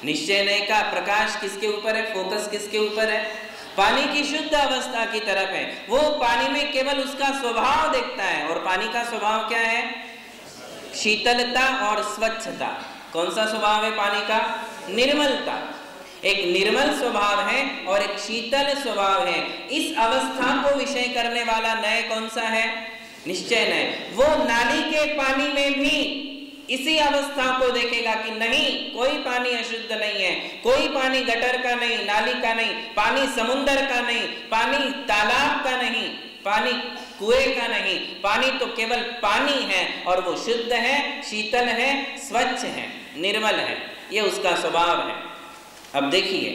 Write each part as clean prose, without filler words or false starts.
निश्चय नय का प्रकाश किसके ऊपर है, फोकस किसके ऊपर है? पानी की शुद्ध अवस्था की तरफ है। वो पानी में केवल उसका स्वभाव देखता है, और पानी का स्वभाव क्या है? शीतलता और स्वच्छता। कौन सा स्वभाव है पानी का? निर्मलता। एक निर्मल स्वभाव है और एक शीतल स्वभाव है। इस अवस्था को विषय करने वाला नय कौन सा है? निश्चय नय। वो नाली के पानी में भी इसी अवस्था को देखेगा कि नहीं, कोई पानी अशुद्ध नहीं है, कोई पानी गटर का नहीं, नाली का नहीं, पानी समुंदर का नहीं, पानी तालाब का नहीं, पानी कुएं का नहीं, पानी तो केवल पानी है और वो शुद्ध है, शीतल है, स्वच्छ है, निर्मल है। ये उसका स्वभाव है। अब देखिए,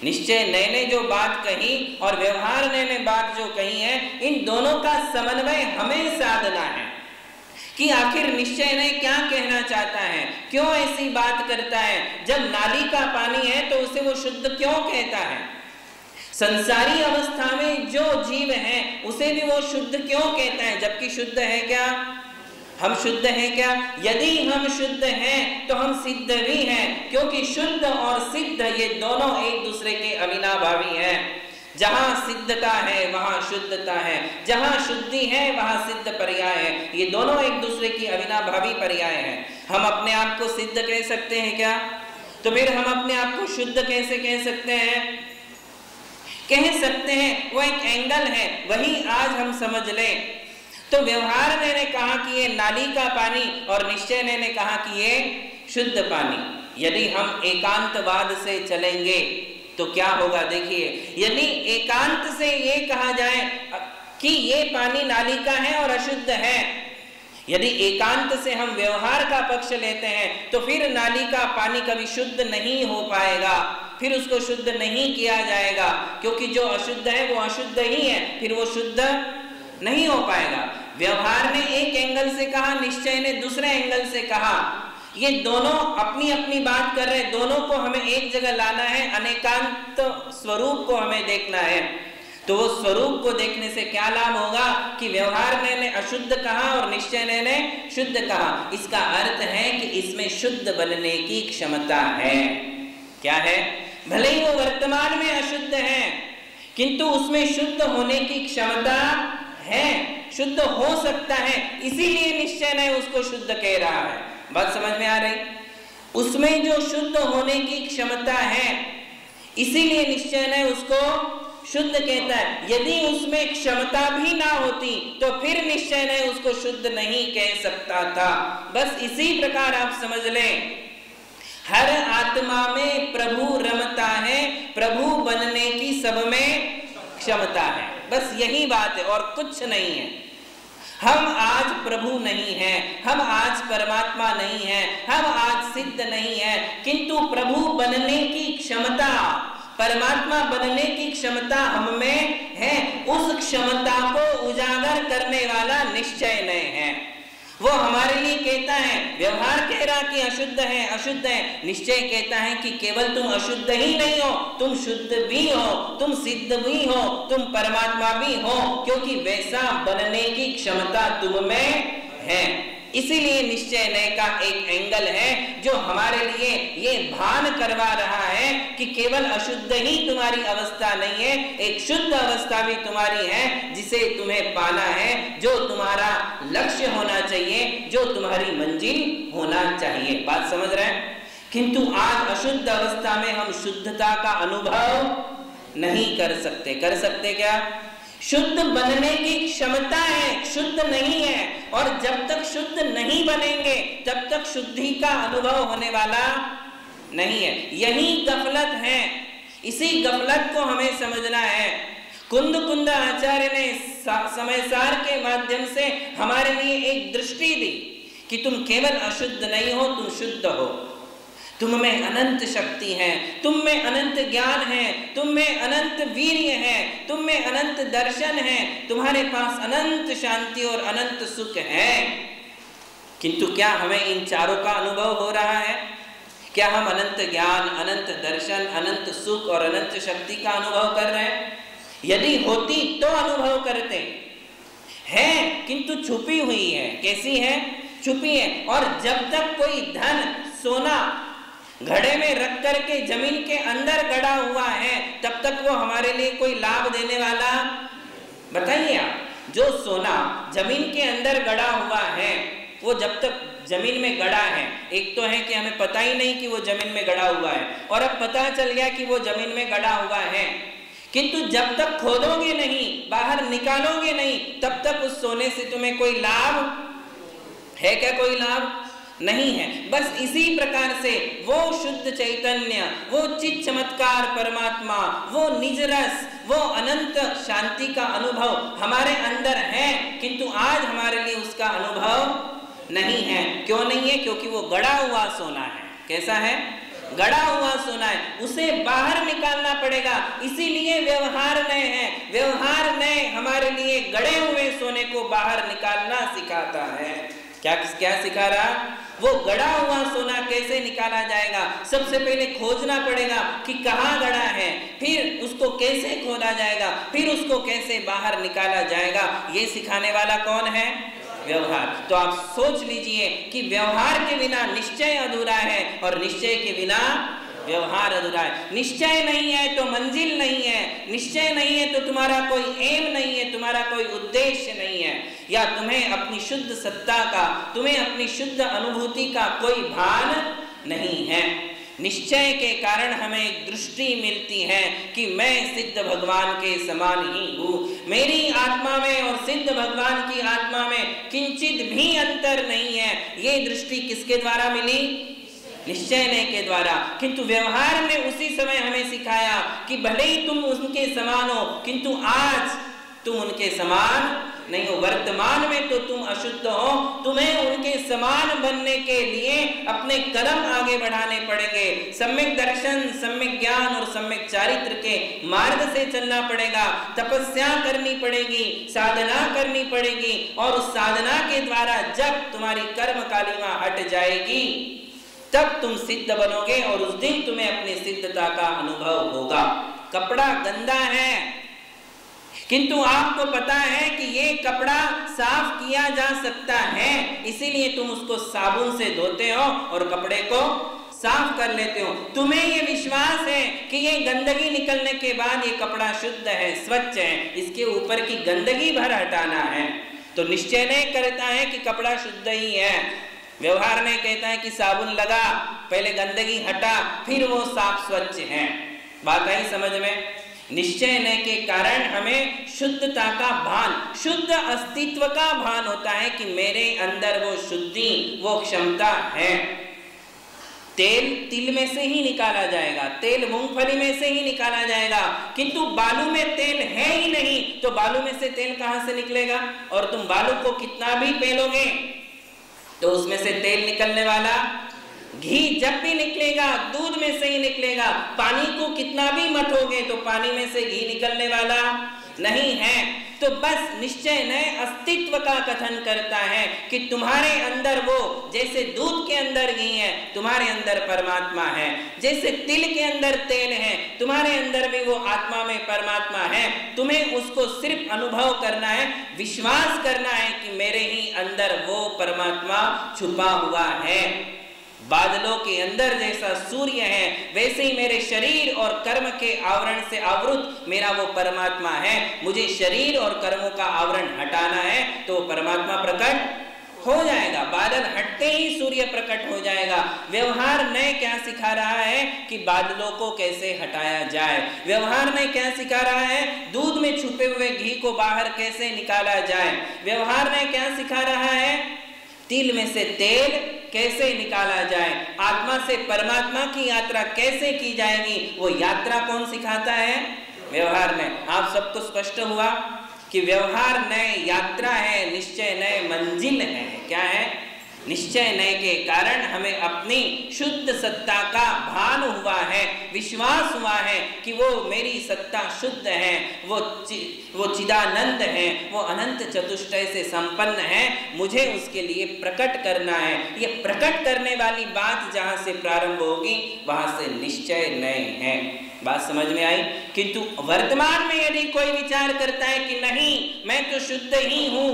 निश्चय नय ने जो बात कही और व्यवहार नय ने बात जो कही है, इन दोनों का समन्वय हमें साधना है कि आखिर निश्चय नय क्या कहना चाहता है, क्यों ऐसी बात करता है। जब नाली का पानी है तो उसे वो शुद्ध क्यों कहता है? संसारी अवस्था में जो जीव है उसे भी वो शुद्ध क्यों कहता है, जबकि शुद्ध है क्या? हम शुद्ध हैं क्या? यदि हम शुद्ध हैं तो हम सिद्ध भी हैं, क्योंकि शुद्ध और सिद्ध ये दोनों एक दूसरे के अविनाभावी हैं। जहां सिद्धता है वहां शुद्धता है, जहां शुद्धि है वहां सिद्ध पर्याय है। ये दोनों एक दूसरे की अविनाभावी पर्याय हैं। हम अपने आप को सिद्ध कह सकते हैं क्या? तो फिर हम अपने आप को शुद्ध कैसे कह सकते हैं? कह सकते हैं, वो एक एंगल है, वही आज हम समझ लें। तो व्यवहार ने कहा कि ये नाली का पानी और निश्चय ने कहा कि ये शुद्ध पानी। यदि हम एकांतवाद से चलेंगे तो क्या होगा? देखिए, यदि एकांत से ये कहा जाए कि ये पानी नाली का है और अशुद्ध है, यदि एकांत से हम व्यवहार का पक्ष लेते हैं तो फिर नाली का पानी कभी शुद्ध नहीं हो पाएगा, फिर उसको शुद्ध नहीं किया जाएगा, क्योंकि जो अशुद्ध है वो अशुद्ध ही है, फिर वो शुद्ध नहीं हो पाएगा। व्यवहार ने एक एंगल से कहा, निश्चय ने दूसरे एंगल से कहा। ये दोनों अपनी अपनी बात कर रहे हैं, दोनों को हमें एक जगह लाना है, अनेकांत स्वरूप को हमें देखना है। तो वो स्वरूप को देखने से क्या लाभ होगा कि व्यवहार ने अशुद्ध कहा और निश्चय ने शुद्ध कहा। इसका अर्थ है कि इसमें शुद्ध बनने की क्षमता है। क्या है? भले ही वो वर्तमान में अशुद्ध है, किंतु उसमें शुद्ध होने की क्षमता है, शुद्ध हो सकता है, इसीलिए निश्चय ने उसको शुद्ध कह रहा है। बात समझ में आ रही? उसमें जो शुद्ध होने की क्षमता है, इसीलिए निश्चय ने उसको शुद्ध कहता है। यदि उसमें क्षमता भी ना होती तो फिर निश्चय ने उसको शुद्ध नहीं कह सकता था। बस इसी प्रकार आप समझ लें, हर आत्मा में प्रभु रमता है, प्रभु बनने की सब में क्षमता है। बस यही बात है और कुछ नहीं है। हम आज प्रभु नहीं हैं, हम आज परमात्मा नहीं हैं, हम आज सिद्ध नहीं हैं, किंतु प्रभु बनने की क्षमता, परमात्मा बनने की क्षमता हम में है। उस क्षमता को उजागर करने वाला निश्चय नहीं है। वो हमारे लिए कहता है, व्यवहार कह रहा कि अशुद्ध है, अशुद्ध है, निश्चय कहता है कि केवल तुम अशुद्ध ही नहीं हो, तुम शुद्ध भी हो, तुम सिद्ध भी हो, तुम परमात्मा भी हो, क्योंकि वैसा बनने की क्षमता तुम में है। इसीलिए निश्चय नय का एक एंगल है जो हमारे लिए ये भान करवा रहा है कि केवल अशुद्ध ही तुम्हारी अवस्था नहीं है, एक शुद्ध अवस्था भी तुम्हारी है, जिसे तुम्हें पाना है, जो तुम्हारा लक्ष्य होना चाहिए, जो तुम्हारी मंजिल होना चाहिए। बात समझ रहे हैं? किंतु आज अशुद्ध अवस्था में हम शुद्धता का अनुभव नहीं कर सकते। कर सकते क्या? शुद्ध बनने की क्षमता है, शुद्ध नहीं है, और जब तक शुद्ध नहीं बनेंगे तब तक शुद्धि का अनुभव होने वाला नहीं है। यही गफलत है, इसी गफलत को हमें समझना है। कुंद आचार्य ने समयसार के माध्यम से हमारे लिए एक दृष्टि दी कि तुम केवल अशुद्ध नहीं हो, तुम शुद्ध हो, तुम में अनंत शक्ति है, तुम में अनंत ज्ञान है, तुम में अनंत वीर्य है, तुम में अनंत दर्शन है, तुम्हारे पास अनंत शांति और अनंत सुख है। किंतु क्या हमें इन चारों का अनुभव हो रहा है? क्या हम अनंत ज्ञान, अनंत दर्शन, अनंत सुख और अनंत शक्ति का अनुभव कर रहे हैं? यदि होती तो अनुभव करते हैं, किंतु छुपी हुई है। कैसी है? छुपी है। और जब तक कोई धन, सोना घड़े में रख करके जमीन के अंदर गड़ा हुआ है, तब तक वो हमारे लिए कोई लाभ देने वाला, बताइए आप। जो सोना जमीन के अंदर गड़ा हुआ है, वो जब तक जमीन में गड़ा है, एक तो है कि हमें पता ही नहीं कि वो जमीन में गड़ा हुआ है, और अब पता चल गया कि वो जमीन में गड़ा हुआ है, किंतु जब तक खोदोगे नहीं, बाहर निकालोगे नहीं, तब तक उस सोने से तुम्हें कोई लाभ है क्या? कोई लाभ नहीं है। बस इसी प्रकार से वो शुद्ध चैतन्य, वो चित चमत्कार परमात्मा, वो निज रस, वो अनंत शांति का अनुभव हमारे अंदर है, किंतु आज हमारे लिए उसका अनुभव नहीं है। क्यों नहीं है? क्योंकि वो गड़ा हुआ सोना है। कैसा है? गड़ा हुआ सोना है, उसे बाहर निकालना पड़ेगा। इसीलिए व्यवहार नए है। व्यवहार नए हमारे लिए गड़े हुए सोने को बाहर निकालना सिखाता है। क्या सिखा रहा? वो गड़ा हुआ सोना कैसे निकाला जाएगा? सबसे पहले खोजना पड़ेगा कि कहाँ गड़ा है, फिर उसको कैसे खोदा जाएगा, फिर उसको कैसे बाहर निकाला जाएगा। ये सिखाने वाला कौन है? व्यवहार। तो आप सोच लीजिए कि व्यवहार के बिना निश्चय अधूरा है, और निश्चय के बिना व्यवहार अधूरा है। निश्चय नहीं है तो मंजिल नहीं है, निश्चय नहीं है तो तुम्हारा कोई एम नहीं है, तुम्हारा कोई उद्देश्य नहीं है, या तुम्हें अपनी शुद्ध सत्ता का, तुम्हें अपनी शुद्ध अनुभूति का कोई भान नहीं है। निश्चय के कारण हमें एक दृष्टि मिलती है कि मैं सिद्ध भगवान के समान ही हूँ। मेरी आत्मा में और सिद्ध भगवान की आत्मा में किंचित भी अंतर नहीं है। ये दृष्टि किसके द्वारा मिली? निश्चय ने के द्वारा। किंतु व्यवहार ने उसी समय हमें सिखाया कि भले ही तुम उनके समान हो, किंतु आज तुम उनके समान नहीं हो। वर्तमान में तो तुम अशुद्ध हो, तुम्हें उनके समान बनने के लिए अपने कदम आगे बढ़ाने पड़ेंगे। सम्यक दर्शन, सम्यक ज्ञान और सम्यक चारित्र के मार्ग से चलना पड़ेगा। तपस्या करनी पड़ेगी, साधना करनी पड़ेगी, और उस साधना के द्वारा जब तुम्हारी कर्म कालिमा हट जाएगी, तब तुम सिद्ध बनोगे, और उस दिन तुम्हें अपनी सिद्धता का अनुभव होगा। कपड़ा गंदा है, किंतु आपको पता है कि ये कपड़ा साफ किया जा सकता है, इसीलिए तुम उसको साबुन से धोते हो और कपड़े को साफ कर लेते हो। तुम्हें ये विश्वास है कि ये गंदगी निकलने के बाद ये कपड़ा शुद्ध है, स्वच्छ है, इसके ऊपर की गंदगी भर हटाना है। तो निश्चय नहीं करता है कि कपड़ा शुद्ध ही है। व्यवहार में कहता है कि साबुन लगा, पहले गंदगी हटा, फिर वो साफ स्वच्छ है। बात आई समझ में? निश्चय ने के कारण हमें शुद्धता का भान, शुद्ध अस्तित्व का भान होता है कि मेरे अंदर वो शुद्धि, वो क्षमता है। तेल तिल में से ही निकाला जाएगा, तेल मूंगफली में से ही निकाला जाएगा, किंतु बालू में तेल है ही नहीं, तो बालू में से तेल कहां से निकलेगा? और तुम बालू को कितना भी पेलोगे तो उसमें से तेल निकलने वाला, घी जब भी निकलेगा दूध में से ही निकलेगा। पानी को कितना भी मथोगे तो पानी में से घी निकलने वाला नहीं है। तो बस निश्चय ने अस्तित्व का कथन करता है कि तुम्हारे अंदर वो, जैसे दूध के अंदर घी है, तुम्हारे अंदर परमात्मा है। जैसे तिल के अंदर तेल है, तुम्हारे अंदर भी वो आत्मा में परमात्मा है। तुम्हें उसको सिर्फ अनुभव करना है, विश्वास करना है कि मेरे ही अंदर वो परमात्मा छुपा हुआ है। बादलों के अंदर जैसा सूर्य है, वैसे ही मेरे शरीर और कर्म के आवरण से आवृत मेरा वो परमात्मा है। मुझे शरीर और कर्मों का आवरण हटाना है तो परमात्मा प्रकट हो जाएगा। बादल हटते ही सूर्य प्रकट हो जाएगा। व्यवहार ने क्या सिखा रहा है कि बादलों को कैसे हटाया जाए। व्यवहार ने क्या सिखा रहा है? दूध में छुपे हुए घी को बाहर कैसे निकाला जाए। व्यवहार ने क्या सिखा रहा है? तिल में से तेल कैसे निकाला जाए। आत्मा से परमात्मा की यात्रा कैसे की जाएगी, वो यात्रा कौन सिखाता है? व्यवहार ने। आप सबको स्पष्ट हुआ कि व्यवहार नए यात्रा है, निश्चय नए मंजिल है। क्या है? निश्चय नए के कारण हमें अपनी शुद्ध सत्ता का भान हुआ है, विश्वास हुआ है कि वो मेरी सत्ता शुद्ध है, वो चिदानंद है, वो अनंत चतुष्टय से संपन्न है। मुझे उसके लिए प्रकट करना है। ये प्रकट करने वाली बात जहां से प्रारंभ होगी वहां से निश्चय नए है। बात समझ में आई? किंतु वर्तमान में यदि कोई विचार करता है कि नहीं मैं तो शुद्ध ही हूं,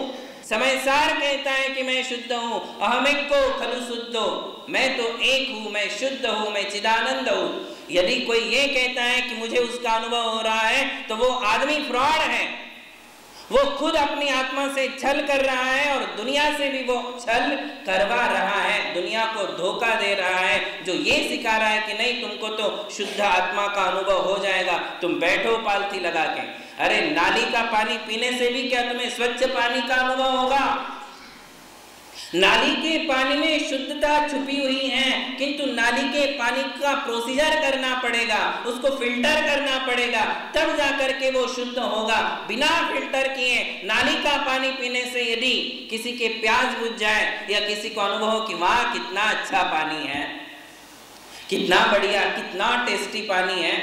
समय सार कहता है कि मैं शुद्ध हूं, अहमेको खलु शुद्धो, मैं तो एक हूं, मैं शुद्ध हूं, मैं चिदानंद हूं। यदि कोई ये कहता है कि मुझे उसका अनुभव हो रहा है तो वो आदमी फ्रॉड है, वो खुद अपनी आत्मा से छल कर रहा है और दुनिया से भी वो छल करवा रहा है, दुनिया को धोखा दे रहा है, जो ये सिखा रहा है कि नहीं तुमको तो शुद्ध आत्मा का अनुभव हो जाएगा, तुम बैठो पालथी लगा के। अरे नाली का पानी पीने से भी क्या तुम्हें स्वच्छ पानी का अनुभव होगा? नाली के पानी में शुद्धता छुपी हुई है, किंतु नाली के पानी का प्रोसीजर करना पड़ेगा, उसको फिल्टर करना पड़ेगा, तब जाकर के वो शुद्ध होगा। बिना फिल्टर किए नाली का पानी पीने से यदि किसी के प्यास बुझ जाए या किसी को अनुभव हो कि वाह कितना अच्छा पानी है, कितना बढ़िया, कितना टेस्टी पानी है,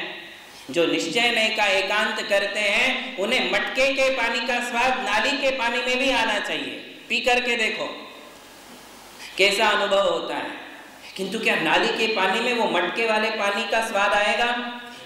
जो निश्चय नहीं का एकांत करते हैं उन्हें मटके के पानी का स्वाद नाली के पानी में भी आना चाहिए। पी करके देखो कैसा अनुभव होता है। किंतु क्या नाली के पानी में वो मटके वाले पानी का स्वाद आएगा?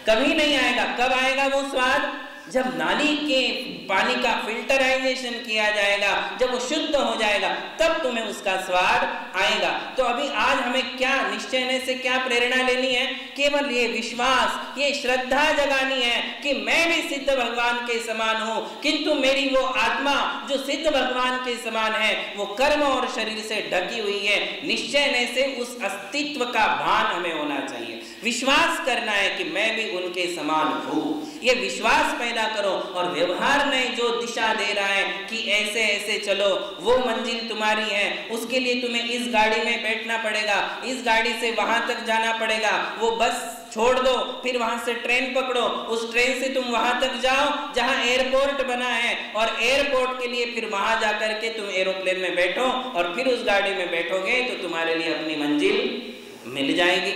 कभी नहीं आएगा। कब आएगा वो स्वाद? जब नाली के पानी का फिल्टराइजेशन किया जाएगा, जब वो शुद्ध हो जाएगा, तब तुम्हें उसका स्वाद आएगा। तो अभी आज हमें क्या निश्चय से क्या प्रेरणा लेनी है? केवल ये विश्वास, ये श्रद्धा जगानी है कि मैं भी सिद्ध भगवान के समान हूं, किंतु मेरी वो आत्मा जो सिद्ध भगवान के समान है वो कर्म और शरीर से ढकी हुई है। निश्चय से उस अस्तित्व का भान हमें होना चाहिए। विश्वास करना है कि मैं भी उनके समान हूं। ये विश्वास पैदा करो और व्यवहार में जो दिशा दे रहा है कि ऐसे ऐसे चलो, वो मंजिल तुम्हारी है, उसके लिए तुम्हें इस गाड़ी में बैठना पड़ेगा, इस गाड़ी से वहां तक जाना पड़ेगा, वो बस छोड़ दो, फिर वहां से ट्रेन पकड़ो, उस ट्रेन से तुम वहां तक जाओ जहां एयरपोर्ट बना है, और एयरपोर्ट के लिए फिर वहां जाकर के तुम एरोप्लेन में बैठो और फिर उस गाड़ी में बैठोगे तो तुम्हारे लिए अपनी मंजिल मिल जाएगी।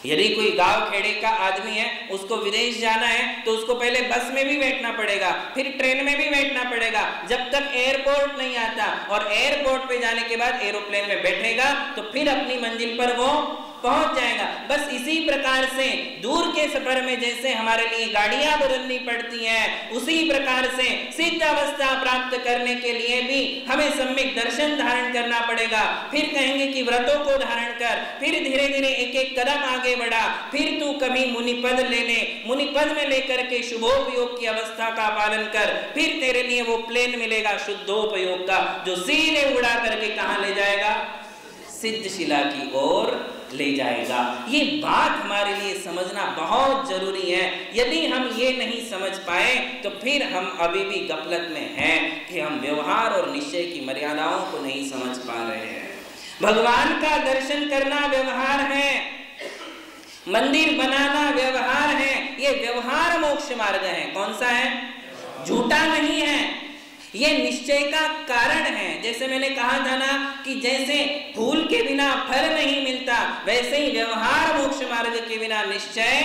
यदि कोई गांव खेड़े का आदमी है, उसको विदेश जाना है तो उसको पहले बस में भी बैठना पड़ेगा, फिर ट्रेन में भी बैठना पड़ेगा, जब तक एयरपोर्ट नहीं आता, और एयरपोर्ट पे जाने के बाद एरोप्लेन में बैठेगा तो फिर अपनी मंजिल पर वो पहुंच जाएगा। बस इसी प्रकार से दूर के सफर में जैसे हमारे लिए गाड़ियां बदलनी पड़ती हैं, उसी प्रकार से सिद्ध अवस्था प्राप्त करने के लिए भी हमें सम्यक दर्शन धारण करना पड़ेगा। फिर कहेंगे कि व्रतों को धारण कर, फिर धीरे धीरे एक एक कदम आगे बढ़ा, फिर तू कभी मुनिपद ले ले, मुनिपद में लेकर के शुभोपयोग की अवस्था का पालन कर, फिर तेरे लिए वो प्लेन मिलेगा शुद्धोपयोग का, जो सीधे उड़ा करके कहां ले जाएगा? सिद्ध शिला की ओर ले जाएगा। ये बात हमारे लिए समझना बहुत जरूरी है। यदि हम ये नहीं समझ पाए तो फिर हम अभी भी गफलत में हैं कि हम व्यवहार और निश्चय की मर्यादाओं को नहीं समझ पा रहे हैं। भगवान का दर्शन करना व्यवहार है, मंदिर बनाना व्यवहार है, ये व्यवहार मोक्ष मार्ग है। कौन सा है? झूठा नहीं है, ये निश्चय का कारण है। जैसे मैंने कहा था ना कि जैसे फूल के बिना फल नहीं मिलता, वैसे ही व्यवहार मोक्ष मार्ग के बिना निश्चय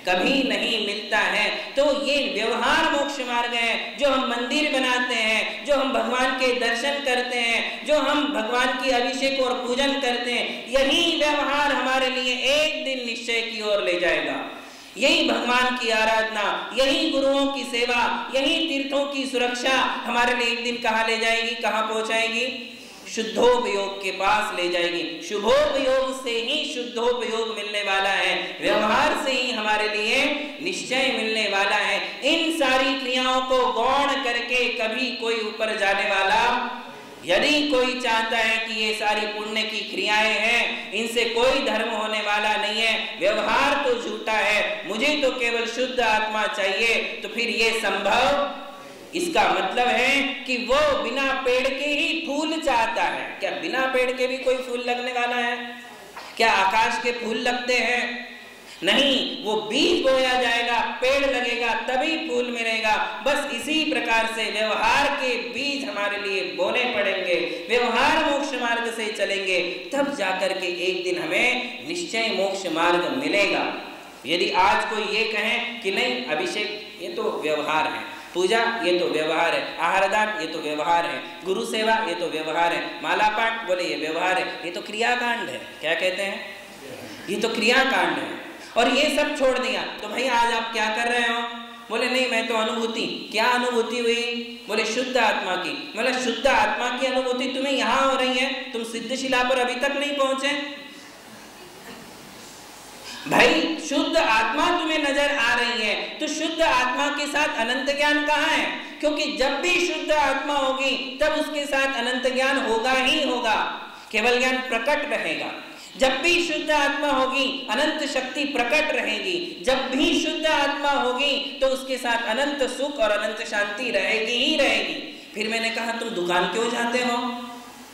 कभी नहीं मिलता है। तो ये व्यवहार मोक्ष मार्ग है, जो हम मंदिर बनाते हैं, जो हम भगवान के दर्शन करते हैं, जो हम भगवान की अभिषेक और पूजन करते हैं, यही व्यवहार हमारे लिए एक दिन निश्चय की ओर ले जाएगा। यही भगवान की आराधना, यही गुरुओं की सेवा, यही तीर्थों की सुरक्षा हमारे लिए एक दिन कहाँ ले जाएगी? कहाँ पहुंचाएगी? शुद्धोपयोग के पास ले जाएगी। शुभोपयोग से ही शुद्धोपयोग मिलने वाला है, व्यवहार से ही हमारे लिए निश्चय मिलने वाला है। इन सारी क्रियाओं को गौण करके कभी कोई ऊपर जाने वाला, यदि कोई चाहता है कि ये सारी पुण्य की क्रियाएं हैं, इनसे कोई धर्म होने वाला नहीं है, व्यवहार तो झूठा है, मुझे तो केवल शुद्ध आत्मा चाहिए, तो फिर ये संभव? इसका मतलब है कि वो बिना पेड़ के ही फूल चाहता है। क्या बिना पेड़ के भी कोई फूल लगने वाला है? क्या आकाश के फूल लगते हैं? नहीं, वो बीज बोया जाएगा, पेड़ लगेगा, तभी फूल मिलेगा। बस इसी प्रकार से व्यवहार के बीज हमारे लिए बोने पड़ेंगे, व्यवहार मोक्ष मार्ग से चलेंगे, तब जाकर के एक दिन हमें निश्चय मोक्ष मार्ग मिलेगा। यदि आज कोई ये कहे कि नहीं अभिषेक ये तो व्यवहार है, पूजा ये तो व्यवहार है, आहारदान ये तो व्यवहार है, गुरु सेवा ये तो व्यवहार है, माला पाठ बोले ये व्यवहार है, ये तो क्रियाकांड है। क्या कहते हैं? ये तो क्रियाकांड है। और ये सब छोड़ दिया तो भाई आज आप क्या कर रहे हो? बोले नहीं, मैं तो अनुभूति। क्या अनुभूति हुई? बोले शुद्ध आत्मा की। मतलब शुद्ध आत्मा की अनुभूति तुम्हें यहाँ हो रही है, तुम सिद्धशिला पर अभी तक नहीं पहुंचे। भाई शुद्ध आत्मा तुम्हें नजर आ रही है, तो शुद्ध आत्मा के साथ अनंत ज्ञान कहाँ है? क्योंकि जब भी शुद्ध आत्मा होगी तब उसके साथ अनंत ज्ञान होगा ही होगा, केवल ज्ञान प्रकट रहेगा। जब भी शुद्ध आत्मा होगी अनंत शक्ति प्रकट रहेगी। जब भी शुद्ध आत्मा होगी तो उसके साथ अनंत सुख और अनंत शांति रहेगी ही रहेगी। फिर मैंने कहा तुम दुकान क्यों जाते हो?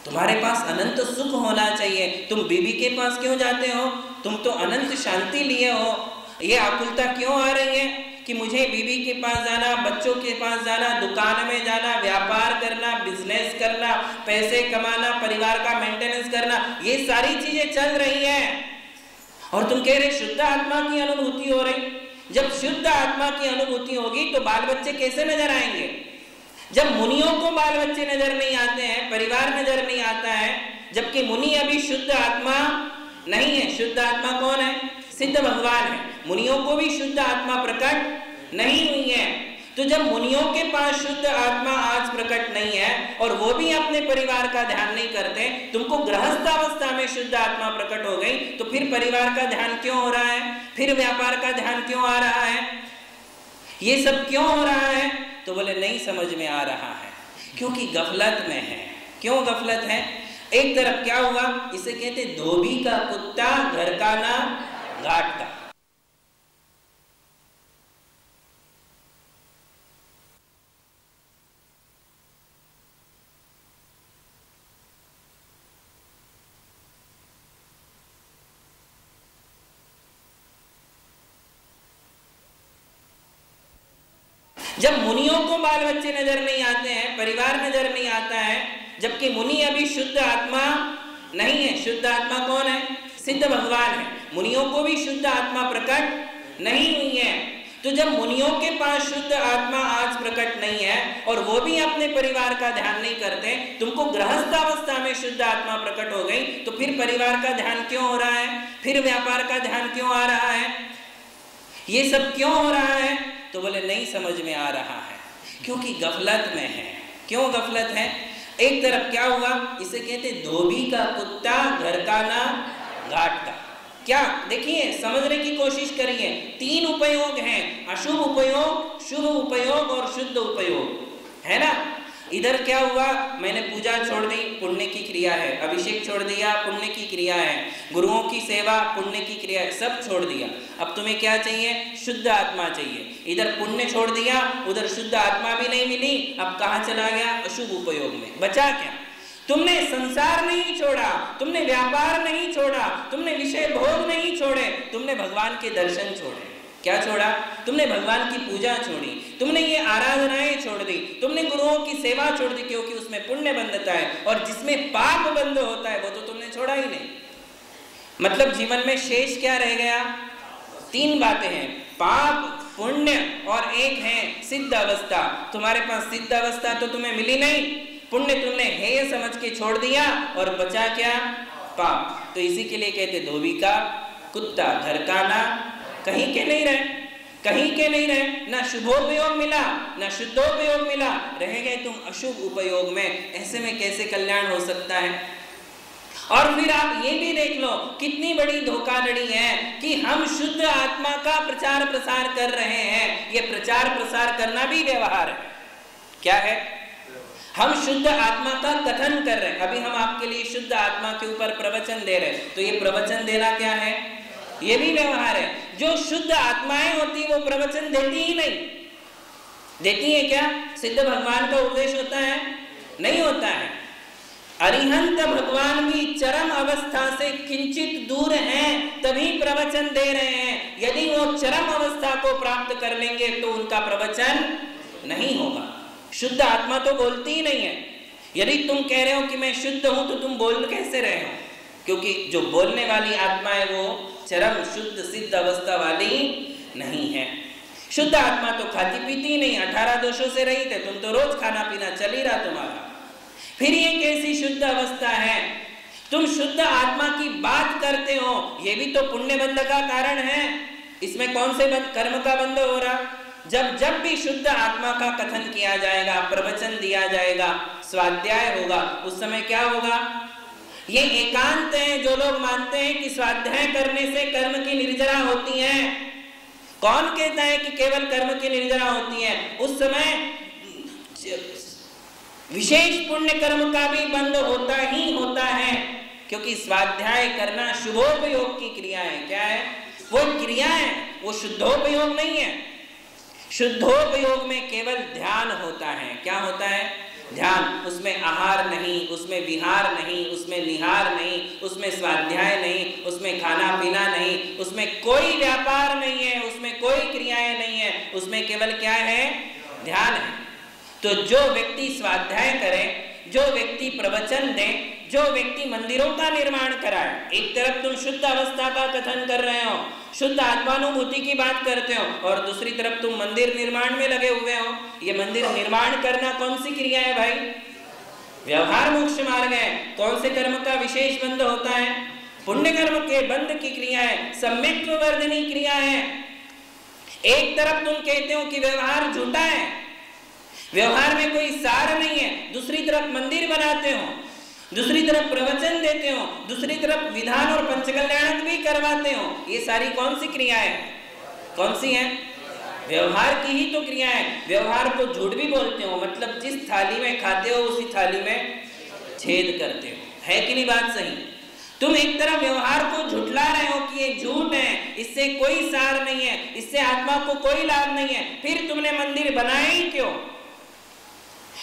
तुम्हारे पास अनंत सुख होना चाहिए, तुम बीवी के पास क्यों जाते हो? तुम तो अनंत शांति लिए हो। ये आकुलता क्यों आ रही है कि मुझे बीवी के पास जाना, बच्चों के पास जाना, दुकान में जाना, व्यापार करना, बिजनेस करना, पैसे कमाना, परिवार का मेंटेनेंस करना, ये सारी चीजें चल रही हैं और तुम कह रहे शुद्ध आत्मा की अनुभूति हो रही। जब शुद्ध आत्मा की अनुभूति होगी तो बाल बच्चे कैसे नजर आएंगे? जब मुनियों को बाल बच्चे नजर नहीं आते हैं, परिवार नजर नहीं आता है, जबकि मुनि अभी शुद्ध आत्मा नहीं है। शुद्ध आत्मा कौन है? सिद्ध भगवान है। मुनियों को भी शुद्ध आत्मा प्रकट नहीं हुई है। तो जब मुनियों के पास शुद्ध आत्मा आज प्रकट नहीं है और वो भी अपने परिवार का ध्यान नहीं करते, तुमको गृहस्थ अवस्था में शुद्ध आत्मा प्रकट हो गई, तो फिर परिवार का ध्यान क्यों हो रहा है? फिर व्यापार का ध्यान क्यों आ रहा है? ये सब क्यों हो रहा है? तो बोले नहीं समझ में आ रहा है, क्योंकि गफलत में है। क्यों गफलत है? एक तरफ क्या हुआ, इसे कहते धोबी का कुत्ता घर का ना घाट का। जब मुनियों को बाल बच्चे नजर नहीं आते हैं, परिवार नजर नहीं आता है, जबकि मुनि अभी शुद्ध आत्मा नहीं है। शुद्ध आत्मा कौन है? सिद्ध भगवान है। मुनियों को भी शुद्ध आत्मा प्रकट नहीं हुई है। तो जब मुनियों के पास शुद्ध आत्मा आज प्रकट नहीं है और वो भी अपने परिवार का ध्यान नहीं करते, तुमको गृहस्थ अवस्था में शुद्ध आत्मा प्रकट हो गई, तो फिर परिवार का ध्यान क्यों हो रहा है? फिर व्यापार का ध्यान क्यों आ रहा है? ये सब क्यों हो रहा है? तो बोले नहीं समझ में आ रहा है, क्योंकि गफलत में है। क्यों गफलत है? एक तरफ क्या हुआ, इसे कहते धोबी का कुत्ता घर का ना घाट का। क्या देखिए, समझने की कोशिश करिए। 3 उपयोग हैं, अशुभ उपयोग, शुभ उपयोग और शुद्ध उपयोग, है ना। इधर क्या हुआ, मैंने पूजा छोड़ दी, पुण्य की क्रिया है। अभिषेक छोड़ दिया, पुण्य की क्रिया है। गुरुओं की सेवा, पुण्य की क्रिया है। सब छोड़ दिया। अब तुम्हें क्या चाहिए? शुद्ध आत्मा चाहिए। इधर पुण्य छोड़ दिया, उधर शुद्ध आत्मा भी नहीं मिली। अब कहाँ चला गया? अशुभ उपयोग में। बचा क्या? तुमने संसार नहीं छोड़ा, तुमने व्यापार नहीं छोड़ा, तुमने विषय भोग नहीं छोड़े, तुमने भगवान के दर्शन छोड़े। क्या छोड़ा? तुमने भगवान की पूजा छोड़ी, तुमने ये आराधनाएं छोड़ दी, तुमने गुरुओं की सेवा छोड़ दी, क्योंकि उसमें पुण्य बंधता है, और जिसमें पाप बंध होता है वो तो तुमने छोड़ा ही नहीं। मतलब जीवन में शेष क्या रह गया? 3 बातें हैं, पाप, पुण्य और एक है सिद्ध अवस्था। तुम्हारे पास सिद्ध अवस्था तो तुम्हें मिली नहीं, पुण्य तुमने हेय समझ के छोड़ दिया, और बचा क्या? पाप। तो इसी के लिए कहते धोबी का कुत्ता घर का ना कहीं के नहीं रहे, कहीं के नहीं रहे। ना शुभोपयोग मिला, ना शुद्धोपयोग मिला, रह गए तुम अशुभ उपयोग में। ऐसे में कैसे कल्याण हो सकता है? और फिर आप ये भी देख लो कितनी बड़ी धोखाधड़ी है कि हम शुद्ध आत्मा का प्रचार प्रसार कर रहे हैं। ये प्रचार प्रसार करना भी व्यवहार है। क्या है? हम शुद्ध आत्मा का कथन कर रहे हैं। अभी हम आपके लिए शुद्ध आत्मा के ऊपर प्रवचन दे रहे हैं, तो ये प्रवचन देना क्या है? ये भी व्यवहार है। जो शुद्ध आत्माएं होती वो प्रवचन देती ही नहीं। देती है क्या? सिद्ध भगवान का उपदेश होता है? नहीं होता है। अरिहंत भगवान भी चरम अवस्था से किंचित दूर हैं, तभी प्रवचन दे रहे हैं। यदि वो चरम अवस्था को प्राप्त कर लेंगे तो उनका प्रवचन नहीं होगा। शुद्ध आत्मा तो बोलती ही नहीं है। यदि तुम कह रहे हो कि मैं शुद्ध हूं, तो तुम बोल कैसे रहे हो? क्योंकि जो बोलने वाली आत्मा है वो चरम शुद्ध सिद्ध अवस्था वाली नहीं है। शुद्ध आत्मा तो खाती पीती ही नहीं, 18 दोषों से रहित है। तुम तो रोज खाना पीना चल ही रहा तुम्हारा। फिर ये कैसी शुद्ध अवस्था है? तुम शुद्ध आत्मा की बात करते हो, ये भी तो पुण्य बंध का कारण है। इसमें कौन से कर्म का बंध हो रहा? जब जब भी शुद्ध आत्मा का कथन किया जाएगा, प्रवचन दिया जाएगा, स्वाध्याय होगा, उस समय क्या होगा? ये एकांत है। जो लोग मानते हैं कि स्वाध्याय करने से कर्म की निर्जरा होती है, कौन कहता है कि केवल कर्म की निर्जरा होती है? उस समय विशेष पुण्य कर्म का भी बंद होता ही होता है, क्योंकि स्वाध्याय करना शुभोपयोग की क्रिया है। क्या है वो क्रिया? है वो शुद्धोपयोग नहीं है। शुद्धोपयोग में केवल ध्यान होता है। क्या होता है? ध्यान। उसमें आहार नहीं, उसमें विहार नहीं, उसमें निहार नहीं, उसमें स्वाध्याय नहीं, उसमें खाना पीना नहीं, उसमें कोई व्यापार नहीं है, उसमें कोई क्रियाएं नहीं है, उसमें केवल क्या है? ध्यान है। तो जो व्यक्ति स्वाध्याय करे, जो व्यक्ति प्रवचन दे, जो व्यक्ति मंदिरों का निर्माण कराए, एक तरफ तुम शुद्ध अवस्था का कथन कर रहे हो, शुद्ध आत्मानुभूति की बात करते हो, और दूसरी तरफ तुम मंदिर निर्माण में लगे हुए हो। ये मंदिर निर्माण करना कौन सी क्रिया है भाई? व्यवहार मोक्ष मार्ग है। कौन से कर्म का विशेष बंध होता है? पुण्य कर्म के बंध की क्रिया है, सम्यक् वर्धनी क्रिया है। एक तरफ तुम कहते हो कि व्यवहार झूठा है, व्यवहार में कोई सार नहीं है, दूसरी तरफ मंदिर बनाते हो, दूसरी तरफ प्रवचन देते हो, दूसरी तरफ विधान और पंचकल्याणक भी करवाते हो। ये सारी कौन सी क्रियाएं? कौन सी है? व्यवहार की ही तो क्रिया है। व्यवहार को झूठ भी बोलते हो, मतलब जिस थाली में खाते हो उसी थाली में छेद करते हो। है कि नहीं बात सही? तुम एक तरफ व्यवहार को झुठला रहे हो कि ये झूठ है, इससे कोई सार नहीं है, इससे आत्मा को कोई लाभ नहीं है, फिर तुमने मंदिर बनाए ही क्यों?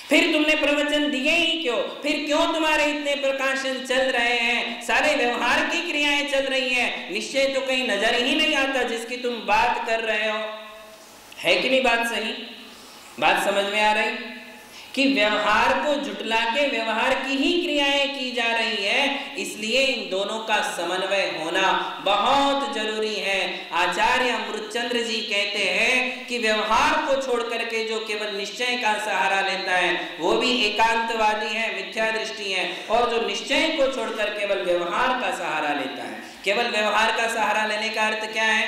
फिर तुमने प्रवचन दिए ही क्यों? फिर क्यों तुम्हारे इतने प्रकाशन चल रहे हैं? सारे व्यवहार की क्रियाएं चल रही हैं, निश्चय तो कहीं नजर ही नहीं आता जिसकी तुम बात कर रहे हो। है कि नहीं बात सही? बात समझ में आ रही कि व्यवहार को झुटला के व्यवहार की ही क्रियाएं की जा रही है, इसलिए इन दोनों का समन्वय होना बहुत जरूरी है। आचार्य अमृतचंद्र जी कहते हैं कि व्यवहार को छोड़ करके जो केवल निश्चय का सहारा लेता है वो भी एकांतवादी है, मिथ्या दृष्टि है, और जो निश्चय को छोड़कर केवल व्यवहार का सहारा लेता है। केवल व्यवहार का सहारा लेने का अर्थ क्या है?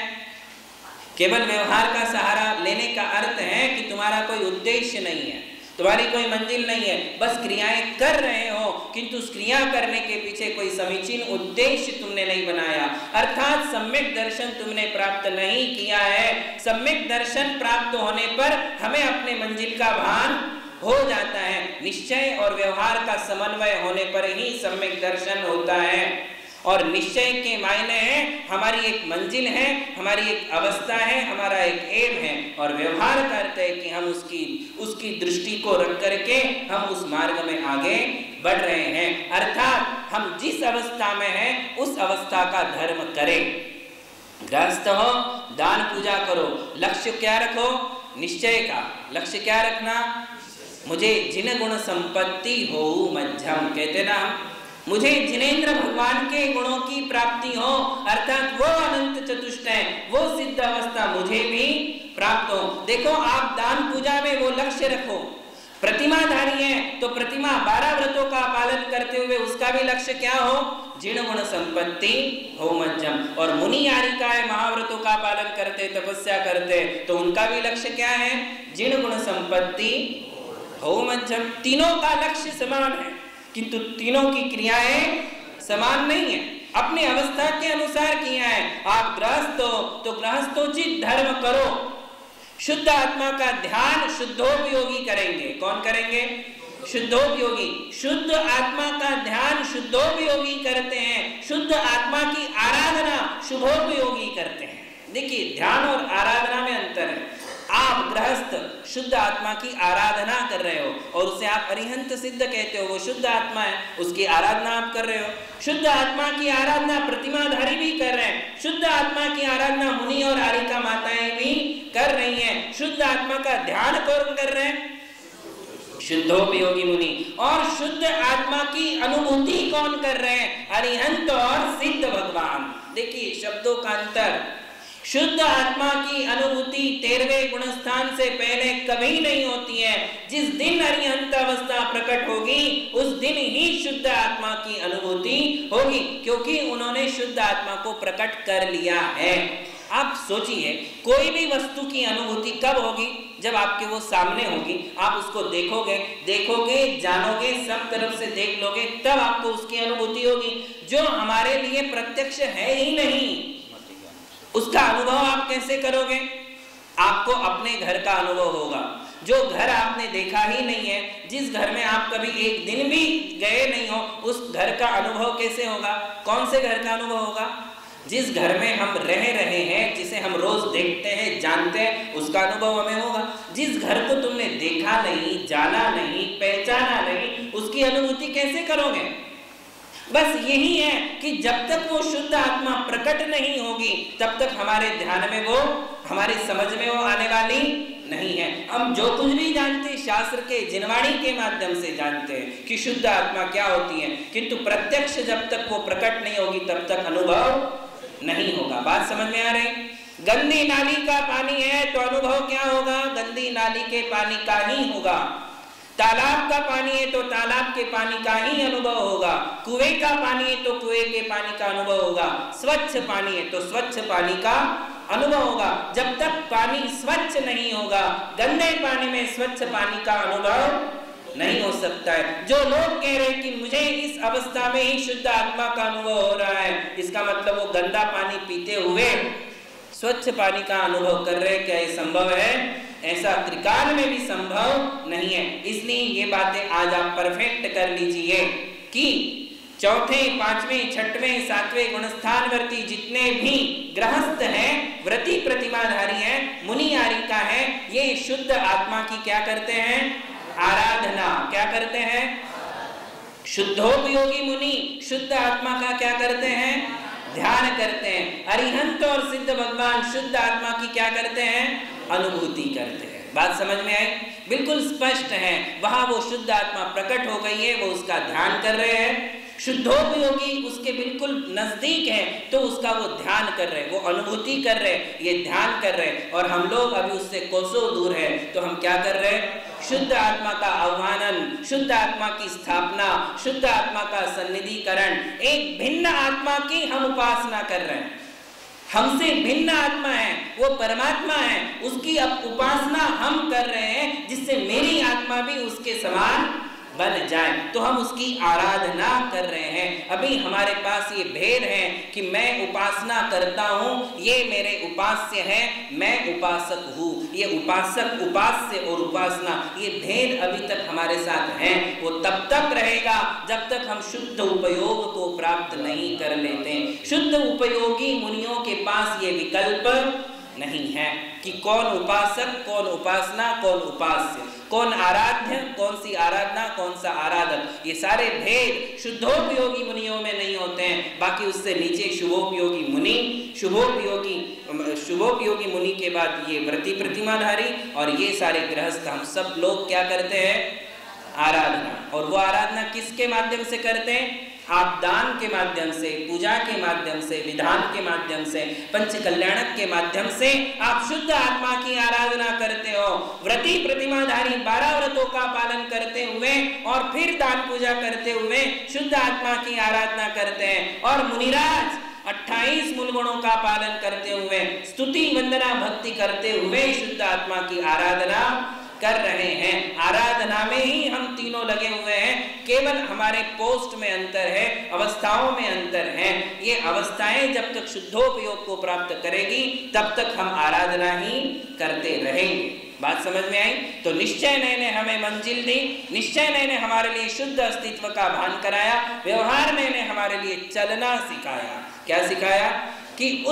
केवल व्यवहार का सहारा लेने का अर्थ है कि तुम्हारा कोई उद्देश्य नहीं है, तुम्हारी कोई मंजिल नहीं है, बस क्रियाएं कर रहे हो, किंतु उस क्रिया करने के पीछे कोई समीचीन उद्देश्य तुमने नहीं बनाया, अर्थात सम्यक दर्शन तुमने प्राप्त नहीं किया है। सम्यक दर्शन प्राप्त होने पर हमें अपने मंजिल का भान हो जाता है। निश्चय और व्यवहार का समन्वय होने पर ही सम्यक दर्शन होता है। और निश्चय के मायने हैं हमारी एक मंजिल है, हमारी एक अवस्था है, हमारा एक एम है, और व्यवहार का अर्थ है कि हम उसकी दृष्टि को रख करके हम उस मार्ग में आगे बढ़ रहे हैं, अर्थात हम जिस अवस्था में हैं उस अवस्था का धर्म करें। गृहस्थ हो, दान पूजा करो, लक्ष्य क्या रखो? निश्चय का लक्ष्य क्या रखना? मुझे जिन गुण संपत्ति हो मध्यम, कहते ना हम, मुझे जिनेंद्र भगवान के गुणों की प्राप्ति हो, अर्थात वो अनंत चतुष्ट है, वो सिद्ध अवस्था मुझे भी प्राप्त हो। देखो, आप दान पूजा में वो लक्ष्य रखो। प्रतिमाधारी है तो प्रतिमा 12 व्रतों का पालन करते हुए उसका भी लक्ष्य क्या हो? जिन गुण संपत्ति हो मध्यम। और मुनि यारिकाएं महाव्रतों का पालन करते, तपस्या करते, तो उनका भी लक्ष्य क्या है? जिन गुण संपत्ति हो मध्यम। तीनों का लक्ष्य समान है, किंतु तीनों की क्रियाएं समान नहीं है, अपनी अवस्था के अनुसार किया है। आप गृहस्थ हो तो गृहस्थोचित धर्म करो, शुद्ध आत्मा का ध्यान शुद्धोपयोगी करेंगे। कौन करेंगे? शुद्धोपयोगी। शुद्ध आत्मा का ध्यान शुद्धोपयोगी करते हैं, शुद्ध आत्मा की आराधना शुभोपयोगी करते हैं। देखिए, ध्यान और आराधना में अंतर है। आप गृहस्थ शुद्ध आत्मा की आराधना कर रहे हो और उसे आप अरिहंत सिद्ध कहते हो, वो शुद्ध आत्मा है, उसकी आराधना आप कर रहे हो। शुद्ध आत्मा की आराधना प्रतिमाधारी भी कर रहे हैं, शुद्ध आत्मा की आराधना मुनि और आरिका माताएं भी कर रही हैं। शुद्ध आत्मा का ध्यान कौन कर रहे हैं? शुद्धोपयोगी मुनि। और शुद्ध आत्मा की अनुभूति कौन कर रहे हैं? अरिहंत और सिद्ध भगवान। देखिए शब्दों का अंतर। शुद्ध आत्मा की अनुभूति 13वें गुणस्थान से पहले कभी नहीं होती है। जिस दिन अरिहंत अवस्था प्रकट होगी उस दिन ही शुद्ध आत्मा की अनुभूति होगी, क्योंकि उन्होंने शुद्ध आत्मा को प्रकट कर लिया है। आप सोचिए, कोई भी वस्तु की अनुभूति कब होगी? जब आपके वो सामने होगी, आप उसको देखोगे, जानोगे, सब तरफ से देख लोगे, तब आपको उसकी अनुभूति होगी। जो हमारे लिए प्रत्यक्ष है ही नहीं, उसका अनुभव आप कैसे करोगे? आपको अपने घर का अनुभव होगा। जो घर आपने देखा ही नहीं है, जिस घर में आप कभी एक दिन भी गए नहीं हो, उस घर का अनुभव कैसे होगा? कौन से घर का अनुभव होगा? जिस घर में हम रह रहे हैं, जिसे हम रोज देखते हैं, जानते हैं, उसका अनुभव हमें होगा। जिस घर को तुमने देखा नहीं, जाना नहीं, पहचाना नहीं, उसकी अनुभूति कैसे करोगे? बस यही है कि जब तक वो शुद्ध आत्मा प्रकट नहीं होगी, तब तक हमारे ध्यान में वो, हमारी समझ में वो आने वाली नहीं है। हम जो कुछ भी जानते शास्त्र के जिनवाणी के माध्यम से जानते हैं कि शुद्ध आत्मा क्या होती है, किंतु प्रत्यक्ष जब तक वो प्रकट नहीं होगी तब तक अनुभव नहीं होगा। बात समझ में आ रही? गंदी नाली का पानी है तो अनुभव क्या होगा? गंदी नाली के पानी का ही होगा। तालाब का पानी है तो तालाब के पानी का ही अनुभव होगा। कुएं का पानी है तो कुएं के पानी का अनुभव होगा। स्वच्छ पानी है तो स्वच्छ पानी का अनुभव होगा। जब तक पानी स्वच्छ नहीं होगा, गंदे पानी में स्वच्छ पानी का अनुभव नहीं हो सकता है। जो लोग कह रहे हैं कि मुझे इस अवस्था में ही शुद्ध आत्मा का अनुभव हो रहा है, इसका मतलब वो गंदा पानी पीते हुए स्वच्छ पानी का अनुभव कर रहे हैं। क्या ये संभव है? ऐसा त्रिकाल में भी संभव नहीं है। इसलिए ये बातें आज आप परफेक्ट कर लीजिए कि चौथे, पांचवें, छठवें, सातवें गुणस्थानवर्ती जितने भी गृहस्थ हैं, व्रती प्रतिमाधारी हैं, मुनि आरिका है, ये शुद्ध आत्मा की क्या करते हैं? आराधना। क्या करते हैं? शुद्धोपयोगी मुनि शुद्ध आत्मा का क्या करते हैं? ध्यान करते हैं। अरिहंत और सिद्ध भगवान शुद्ध आत्मा की क्या करते हैं? अनुभूति करते हैं। बात समझ में आई? बिल्कुल स्पष्ट है। वहां वो शुद्ध आत्मा प्रकट हो गई है, वो उसका ध्यान कर रहे हैं। शुद्धोपयोगी उसके बिल्कुल नजदीक है तो उसका वो ध्यान कर रहे हैं, वो अनुभूति कर रहे हैं, ये ध्यान कर रहे हैं। और हम लोग अभी उससे कोसों दूर है तो हम क्या कर रहे हैं? शुद्ध आत्मा का आह्वान, शुद्ध आत्मा की स्थापना, शुद्ध आत्मा का सन्निधिकरण, एक भिन्न आत्मा की हम उपासना कर रहे हैं। हमसे भिन्न आत्मा है, वो परमात्मा है, उसकी अब उपासना हम कर रहे हैं जिससे मेरी आत्मा भी उसके समान बन जाए, तो हम उसकी आराधना कर रहे हैं। अभी हमारे पास ये भेद है कि मैं उपासना करता हूँ, ये मेरे उपास्य है, मैं उपासक हूँ। ये उपासक, उपास्य और उपासना, ये भेद अभी तक हमारे साथ है। वो तब तक रहेगा जब तक हम शुद्ध उपयोग को प्राप्त नहीं कर लेते। शुद्ध उपयोगी मुनियों के पास ये विकल्प नहीं है कि कौन उपासक, कौन उपासना, कौन उपास्य, कौन आराध्य, कौन सी आराधना, कौन सा आराधक, ये सारे भेद शुद्धोपयोगी मुनियों में नहीं होते हैं। बाकी उससे नीचे शुभोपयोगी मुनि, शुभोपयोगी मुनि के बाद ये व्रती प्रतिमाधारी और ये सारे गृहस्थ, हम सब लोग क्या करते हैं? आराधना। और वो आराधना किसके माध्यम से करते हैं? आप दान के माध्यम से, पूजा के माध्यम से, विधान के माध्यम से, पंच कल्याणक के माध्यम से आप शुद्ध आत्मा की आराधना करते हो। व्रती प्रतिमाधारी 12 व्रतों का पालन करते हुए और फिर दान पूजा करते हुए शुद्ध आत्मा की आराधना करते हैं। और मुनिराज 28 मूल गुणों का पालन करते हुए, स्तुति वंदना भक्ति करते हुए शुद्ध आत्मा की आराधना कर रहे हैं। आराधना में ही हम तीनों लगे हुए हैं, केवल हमारे पोस्ट में अंतर है, अवस्थाओं में अंतर है। ये अवस्थाएं जब तक शुद्धोपयोग को प्राप्त करेगी तब तक हम आराधना ही करते रहेंगे। बात समझ में आई? तो निश्चय ने हमें मंजिल दी, निश्चय ने हमारे लिए शुद्ध अस्तित्व का भान कराया, व्यवहार ने हमारे लिए चलना सिखाया। क्या सिखाया? कि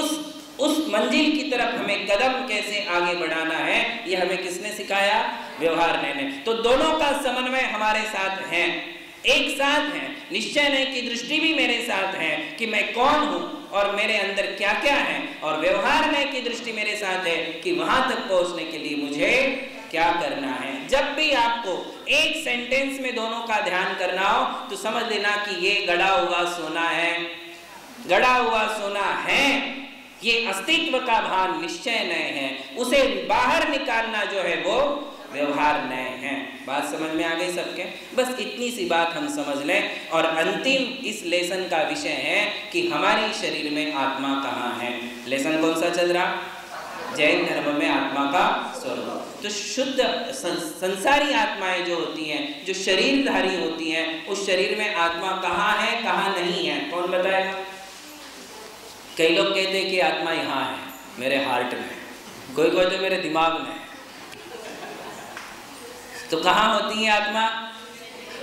उस मंजिल की तरफ हमें कदम कैसे आगे बढ़ाना है, ये हमें किसने सिखाया? व्यवहार ने। तो दोनों का समन्वय हमारे साथ है, एक साथ है। निश्चय ने की दृष्टि भी मेरे साथ है कि मैं कौन हूं और मेरे अंदर क्या क्या है, और व्यवहार ने की दृष्टि मेरे साथ है कि वहां तक पहुंचने के लिए मुझे क्या करना है। जब भी आपको एक सेंटेंस में दोनों का ध्यान करना हो तो समझ लेना कि ये गड़ा हुआ सोना है, गड़ा हुआ सोना है। ये अस्तित्व का भान निश्चय नहीं है, उसे बाहर निकालना जो है वो व्यवहार नए हैं। बात समझ में आ गई सबके? बस इतनी सी बात हम समझ लें और अंतिम इस लेसन का विषय है कि हमारी शरीर में आत्मा कहाँ है। लेसन कौन सा चल रहा? जैन धर्म में आत्मा का स्वरूप। तो शुद्ध संसारी आत्माएं जो होती हैं, जो शरीरधारी होती हैं, उस शरीर में आत्मा कहाँ है, कहाँ नहीं है, कौन बताएगा? कई लोग कहते हैं कि आत्मा यहाँ है, मेरे हार्ट में, कोई कहते मेरे दिमाग में। तो कहाँ होती है आत्मा?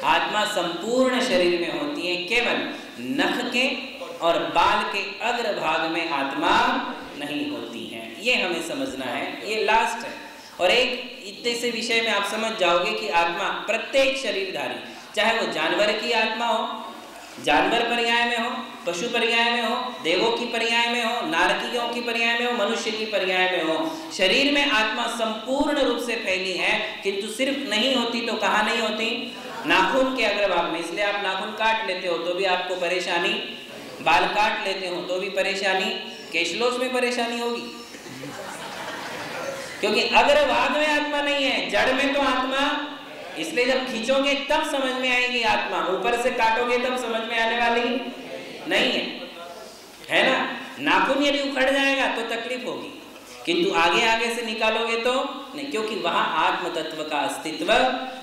आत्मा संपूर्ण शरीर में होती है, केवल नख के और बाल के अग्रभाग में आत्मा नहीं होती है। ये हमें समझना है, ये लास्ट है। और एक इतने से विषय में आप समझ जाओगे कि आत्मा प्रत्येक शरीरधारी, चाहे वो जानवर की आत्मा हो, जानवर पर्याय में हो, पशु पर्याय में हो, देवों की पर्याय में हो, नारकियों की पर्याय में हो, मनुष्य की पर्याय में हो, शरीर में आत्मा संपूर्ण रूप से फैली है। किंतु सिर्फ नहीं होती तो कहाँ नहीं होती? नाखून के अग्रभाग में। इसलिए आप नाखून काट लेते हो तो भी आपको परेशानी, बाल काट लेते हो तो भी परेशानी, केशलोच में परेशानी होगी, क्योंकि अग्रभाग में आत्मा नहीं है, जड़ में तो आत्मा। इसलिए जब खींचोगे तब समझ में आएगी आत्मा, ऊपर से काटोगे तब समझ में आने वाली नहीं है ना? नाखून यदि उखड़ जाएगा तो तकलीफ होगी, किंतु आगे आगे से निकालोगे तो नहीं, क्योंकि वहां आत्म तत्व का अस्तित्व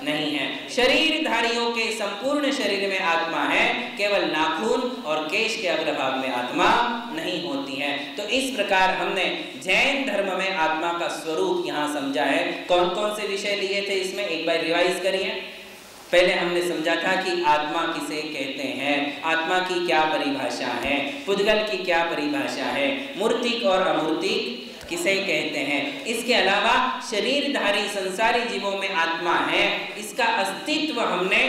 नहीं है। शरीरधारियों के संपूर्ण शरीर में आत्मा है, केवल नाखून और केश के अग्रभाग में आत्मा नहीं होती है। तो इस प्रकार हमने जैन धर्म में आत्मा का स्वरूप यहाँ समझा है। कौन कौन से विषय लिए थे इसमें, एक बार रिवाइज करिए। पहले हमने समझा था कि आत्मा किसे कहते हैं, आत्मा की क्या परिभाषा है, पुद्गल की क्या परिभाषा है, मूर्तिक और अमूर्तिक किसे कहते हैं। इसके अलावा शरीरधारी संसारी जीवों में आत्मा है, इसका अस्तित्व हमने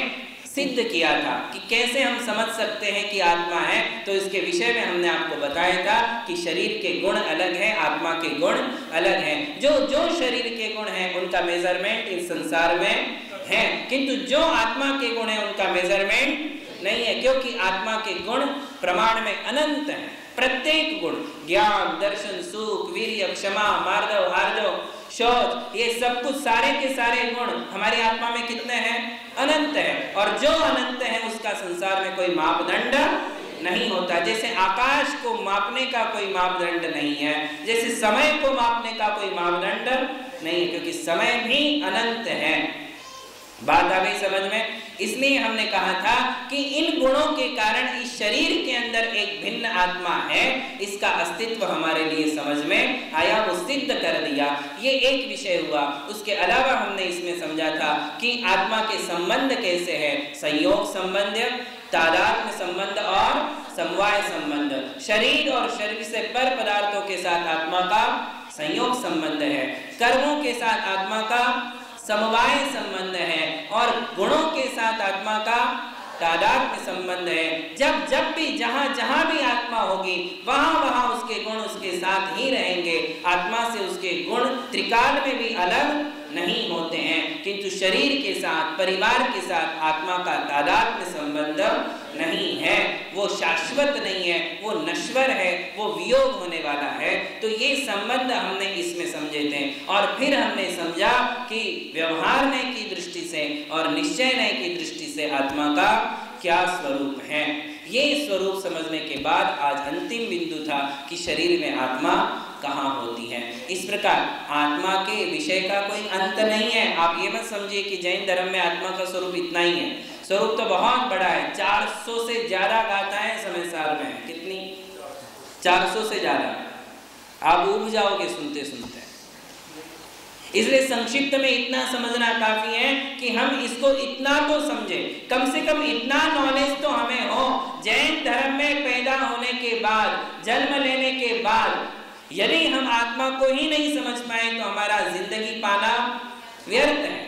सिद्ध किया था कि कैसे हम समझ सकते हैं कि आत्मा है। तो इसके विषय में हमने आपको बताया था कि शरीर के गुण अलग हैं, आत्मा के गुण अलग हैं। जो जो शरीर के गुण हैं उनका मेजरमेंट इस संसार में है, किंतु जो आत्मा के गुण हैं उनका मेजरमेंट नहीं है, क्योंकि आत्मा के गुण प्रमाण में अनंत हैं। प्रत्येक गुण, ज्ञान, दर्शन, सुख, वीर्य, क्षमा, मार्दव, आर्जव, शौच, ये सब कुछ सारे के सारे गुण हमारी आत्मा में कितने हैं? अनंत है। और जो अनंत है उसका संसार में कोई मापदंड नहीं होता। जैसे आकाश को मापने का कोई मापदंड नहीं है, जैसे समय को मापने का कोई मापदंड नहीं है, क्योंकि समय भी अनंत है। बात आ गई समझ में? इसलिए हमने कहा था कि इन गुणों के कारण इस शरीर के अंदर एक भिन्न आत्मा है, इसका अस्तित्व हमारे लिए समझ में आया, वो सिद्ध कर दिया। ये एक विषय हुआ। उसके अलावा हमने इसमें समझा था कि आत्मा के संबंध कैसे है, संयोग संबंध, तादात्म्य संबंध और समवाय संबंध। शरीर और शरीर से पर पदार्थों के साथ आत्मा का संयोग संबंध है, कर्मों के साथ आत्मा का समवाय संबंध है और गुणों के साथ आत्मा का तादात्म्य संबंध है। जब जब भी जहां जहां भी आत्मा होगी वहां वहां उसके गुण उसके साथ ही रहेंगे। आत्मा से उसके गुण त्रिकाल में भी अलग नहीं होते हैं, किंतु शरीर के साथ, परिवार के साथ आत्मा का तादात्म्य संबंध नहीं है। वो शाश्वत नहीं है, वो नश्वर है, वो वियोग होने वाला है। तो ये संबंध हमने इसमें समझे थे। और फिर हमने समझा कि व्यवहारने की दृष्टि से और निश्चयने की दृष्टि से आत्मा का क्या स्वरूप है। ये स्वरूप समझने के बाद आज अंतिम बिंदु था कि शरीर में आत्मा कहाँ होती है। इस प्रकार आत्मा के विषय का कोई अंत नहीं है। आप ये मत समझिए कि जैन धर्म में आत्मा का स्वरूप इतना ही है। स्वरूप तो बहुत बड़ा है। 400 से ज्यादा गाथाएं समय सार में है। कितनी? 400 से ज्यादा। आप उब जाओगे सुनते सुनते। इसलिए संक्षिप्त में इतना समझना काफी है कि हम इसको इतना तो समझे, कम से कम इतना नॉलेज तो हमें हो। जैन धर्म में पैदा होने के बाद, जन्म लेने के बाद यदि हम आत्मा को ही नहीं समझ पाए तो हमारा जिंदगी पाना व्यर्थ है।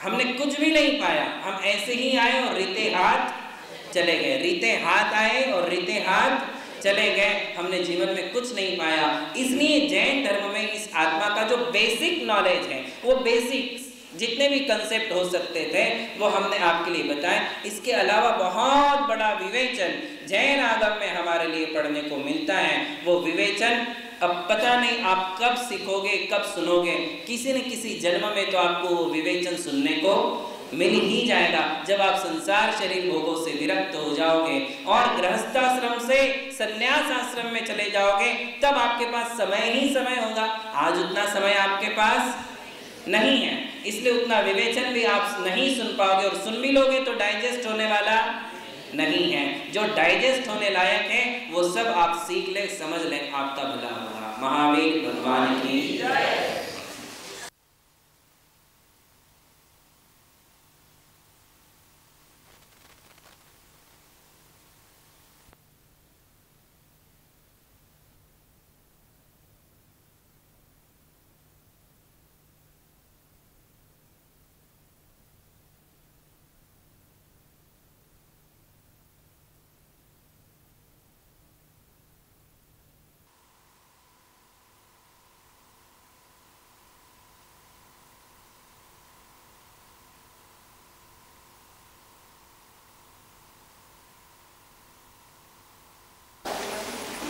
हमने कुछ भी नहीं पाया। हम ऐसे ही आए और रीते हाथ चले गए, रीते हाथ आए और रीते हाथ चले गए। हमने जीवन में कुछ नहीं पाया। इसलिए जैन धर्म में इस आत्मा का जो बेसिक नॉलेज है, वो बेसिक जितने भी कंसेप्ट हो सकते थे वो हमने आपके लिए बताए। इसके अलावा बहुत बड़ा विवेचन जैन आगम में हमारे लिए पढ़ने को मिलता है। वो विवेचन अब पता नहीं आप कब सीखोगे, कब सुनोगे, किसी न किसी जन्म में तो आपको वो विवेचन सुनने को मिल ही जाएगा। जब आप संसार शरीर भोगों से विरक्त हो जाओगे और गृहस्थाश्रम से संन्यास आश्रम में चले जाओगे, तब आपके पास समय ही समय होगा। आज उतना समय आपके पास नहीं है, इसलिए उतना विवेचन भी आप नहीं सुन पाओगे, और सुन भी लोगे तो डाइजेस्ट होने वाला नहीं है। जो डाइजेस्ट होने लायक है वो सब आप सीख ले, समझ ले, आपका भला होगा। महावीर भगवान की जय।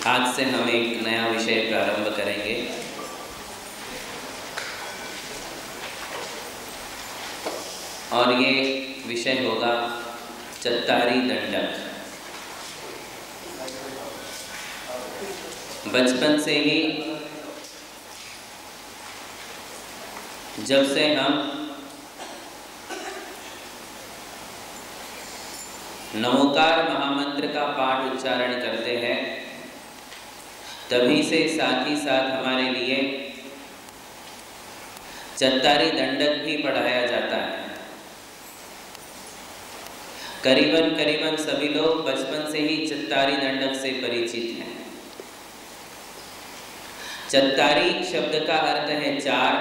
आज से हम एक नया विषय प्रारंभ करेंगे। और ये विषय होगा चत्तारी दंडक। बचपन से ही जब से हम नमोकार महामंत्र का पाठ उच्चारण करते हैं, तभी से साथ ही साथ हमारे लिए चत्तारी दंडक भी पढ़ाया जाता है। करीबन सभी लोग बचपन से ही चत्तारी दंडक से परिचित हैं। चत्तारी शब्द का अर्थ है चार,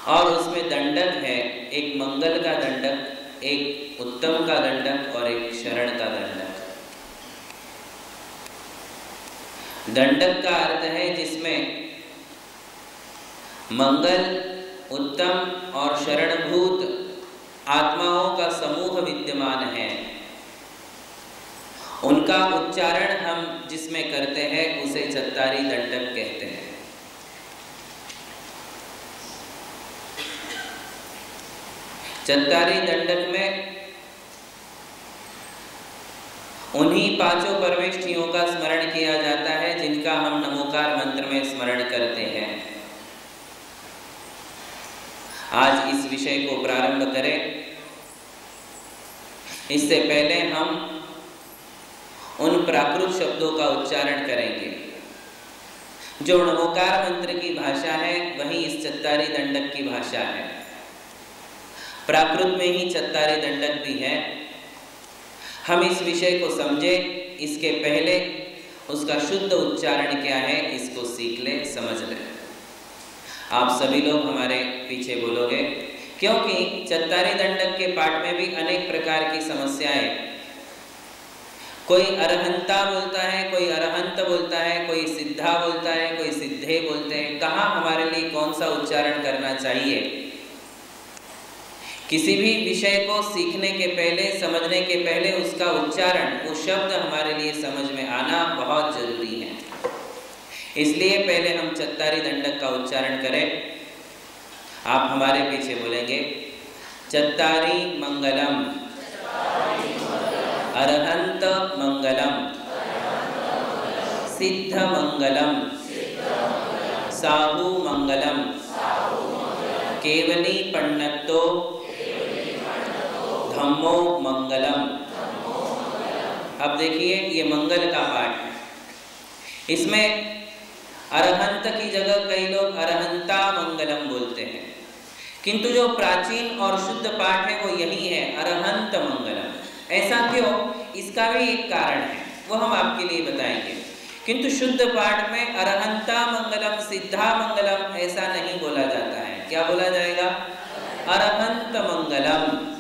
और उसमें दंडक है एक मंगल का दंडक, एक उत्तम का दंडक और एक शरण का दंडक। दंडक का अर्थ है जिसमें मंगल, उत्तम और शरणभूत आत्माओं का समूह विद्यमान है। उनका उच्चारण हम जिसमें करते हैं उसे चत्तारी दंडक कहते हैं। चत्तारी दंडक में उन्हीं पांचों परमेष्ठियों का स्मरण किया जाता है जिनका हम नमोकार मंत्र में स्मरण करते हैं। आज इस विषय को प्रारंभ करें, इससे पहले हम उन प्राकृत शब्दों का उच्चारण करेंगे। जो नमोकार मंत्र की भाषा है वही इस चत्तारी दंडक की भाषा है। प्राकृत में ही चत्तारी दंडक भी है। हम इस विषय को समझे, इसके पहले उसका शुद्ध उच्चारण क्या है इसको सीख ले, समझ ले। आप सभी लोग हमारे पीछे बोलोगे, क्योंकि चत्तारी दंडक के पाठ में भी अनेक प्रकार की समस्याएं, कोई अरहंता बोलता है, कोई अरहंत बोलता है, कोई सिद्धा बोलता है, कोई सिद्धे बोलते हैं। कहाँ हमारे लिए कौन सा उच्चारण करना चाहिए? किसी भी विषय को सीखने के पहले, समझने के पहले उसका उच्चारण, वो शब्द हमारे लिए समझ में आना बहुत जरूरी है। इसलिए पहले हम चत्तारी दंडक का उच्चारण करें। आप हमारे पीछे बोलेंगे, चत्तारी मंगलम, अरहंत मंगलम, सिद्ध मंगलम, साहु मंगलम, केवली पन्नतो धम्मो मंगलम। अब देखिए ये मंगल का पाठ है। इसमें अरहंत की जगह कई लोग अरहंता मंगलम बोलते हैं, किंतु जो प्राचीन और शुद्ध पाठ है वो यही है, अरहंत मंगलम। ऐसा क्यों? इसका भी एक कारण है, वो हम आपके लिए बताएंगे। किंतु शुद्ध पाठ में अरहंता मंगलम, सिद्धा मंगलम ऐसा नहीं बोला जाता है। क्या बोला जाएगा? अरहंत मंगलम,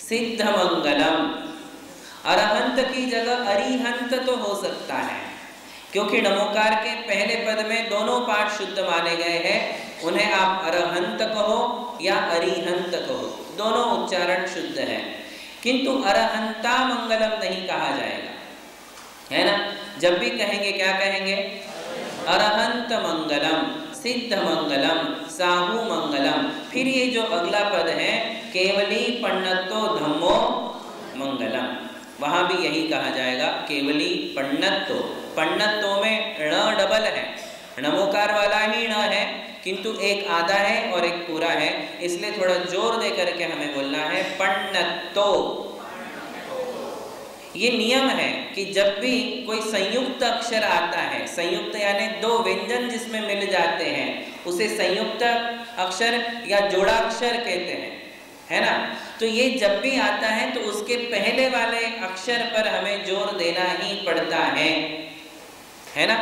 सिद्ध मंगलम। अरहंत की जगह अरिहंत तो हो सकता है, क्योंकि नमोकार के पहले पद में दोनों पाठ शुद्ध माने गए हैं। उन्हें आप अरहंत कहो या अरिहंत कहो, दोनों उच्चारण शुद्ध है। किंतु अरहंता मंगलम नहीं कहा जाएगा, है ना? जब भी कहेंगे क्या कहेंगे? अरहंत मंगलम, सिद्ध मंगलम, साहू मंगलम। फिर ये जो अगला पद है केवली पन्नतो धम्मो मंगलम, वहां भी यही कहा जाएगा केवली पन्नतो। पन्नतो में ण डबल है, णमोकार वाला ही ण है, किंतु एक आधा है और एक पूरा है, इसलिए थोड़ा जोर दे करके हमें बोलना है पन्नतो। ये नियम है कि जब भी कोई संयुक्त अक्षर आता है, संयुक्त यानी दो व्यंजन जिसमें मिल जाते हैं, उसे संयुक्त अक्षर या जोड़ाक्षर कहते हैं, है ना। तो ये जब भी आता है तो उसके पहले वाले अक्षर पर हमें जोर देना ही पड़ता है ना।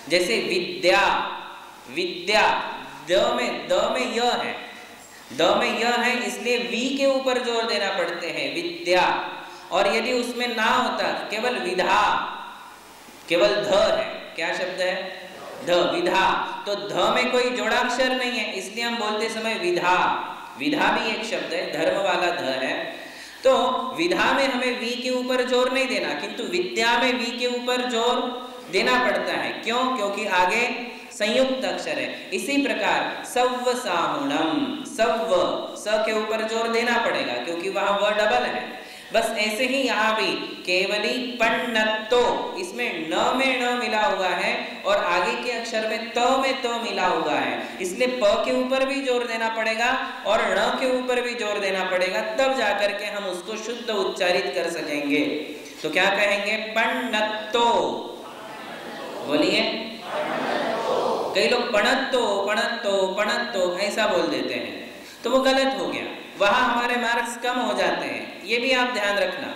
जैसे विद्या, विद्या द में य है, द में य है, इसलिए वी के ऊपर जोर देना पड़ते हैं विद्या। और यदि उसमें ना होता, केवल विधा, केवल ध है, क्या शब्द है ध, विधा, तो ध में कोई जोड़ाक्षर नहीं है, इसलिए हम बोलते समय विधा। विधा भी एक शब्द है, धर्म वाला ध है। तो विधा में हमें वी के ऊपर जोर नहीं देना, किंतु विद्या में वी के ऊपर जोर देना पड़ता है। क्यों? क्योंकि आगे संयुक्त अक्षर है। इसी प्रकार सव्व साहुणम, सव्व स के ऊपर जोर देना पड़ेगा क्योंकि वहां व डबल है। बस ऐसे ही यहाँ भी केवली पन्नतो, इसमें न में न मिला हुआ है और आगे के अक्षर में त मिला हुआ है, इसलिए प के ऊपर भी जोर देना पड़ेगा और ण के ऊपर भी जोर देना पड़ेगा, तब जाकर के हम उसको शुद्ध उच्चारित कर सकेंगे। तो क्या कहेंगे? पन्नतो। बोलिए। कई लोग पणत्तो पणत्तो पणत्तो ऐसा बोल देते हैं, तो वो गलत हो गया, वहां हमारे मार्क्स कम हो जाते हैं। ये भी आप ध्यान रखना,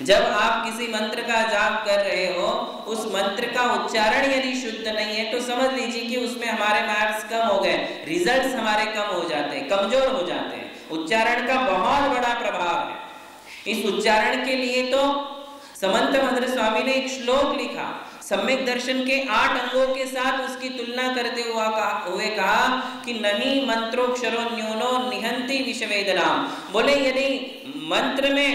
जब आप किसी मंत्र का जाप कर रहे हो, उस मंत्र का उच्चारण यदि शुद्ध नहीं है तो समझ लीजिए कि उसमें हमारे मार्क्स कम हो गए, रिजल्ट्स हमारे कम हो जाते हैं, कमजोर हो जाते हैं। उच्चारण का बहुत बड़ा प्रभाव है। इस उच्चारण के लिए तो समंत भद्र स्वामी ने एक श्लोक लिखा, सम्यक दर्शन के 8 अंगों के साथ उसकी तुलना करते हुए कहा कि नहीं मंत्रोक्षरो न्यूनो निहंति विषवेदनाम। बोले यदि मंत्र में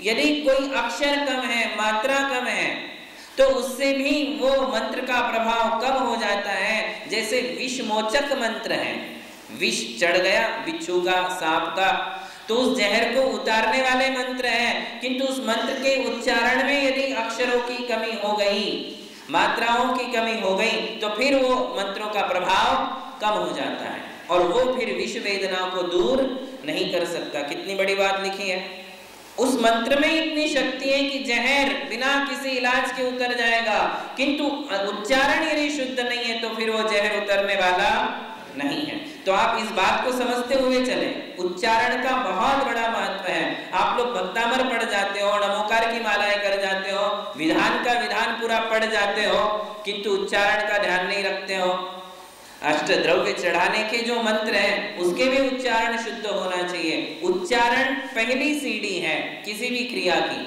यदि कोई अक्षर कम है, मात्रा कम है, तो उससे भी वो मंत्र का प्रभाव कम हो जाता है। जैसे विषमोचक मंत्र है, विष चढ़ गया बिच्छू का, सांप का, तो उस जहर को उतारने वाले मंत्र हैं, किंतु उस मंत्र के उच्चारण में यदि अक्षरों की कमी हो गई, मात्राओं की कमी हो गई, तो फिर वो मंत्रों का प्रभाव कम हो जाता है और वो फिर विष वेदना को दूर नहीं कर सकता। कितनी बड़ी बात लिखी है। उस मंत्र में इतनी शक्ति है कि जहर बिना किसी इलाज के उतर जाएगा, किंतु उच्चारण यदि शुद्ध नहीं है तो फिर वो जहर उतरने वाला नहीं है। तो आप इस बात को समझते हुए चले, उच्चारण का बहुत बड़ा महत्व है। आप लोग भक्तामर पढ़ जाते हो, नमोकार की मालाएं कर जाते हो, विधान का विधान पूरा पढ़ जाते हो, किंतु उच्चारण का ध्यान नहीं रखते हो। अष्टद्रव्य चढ़ाने के जो मंत्र हैं उसके भी उच्चारण शुद्ध होना चाहिए। उच्चारण पहली सीढ़ी है किसी भी क्रिया की,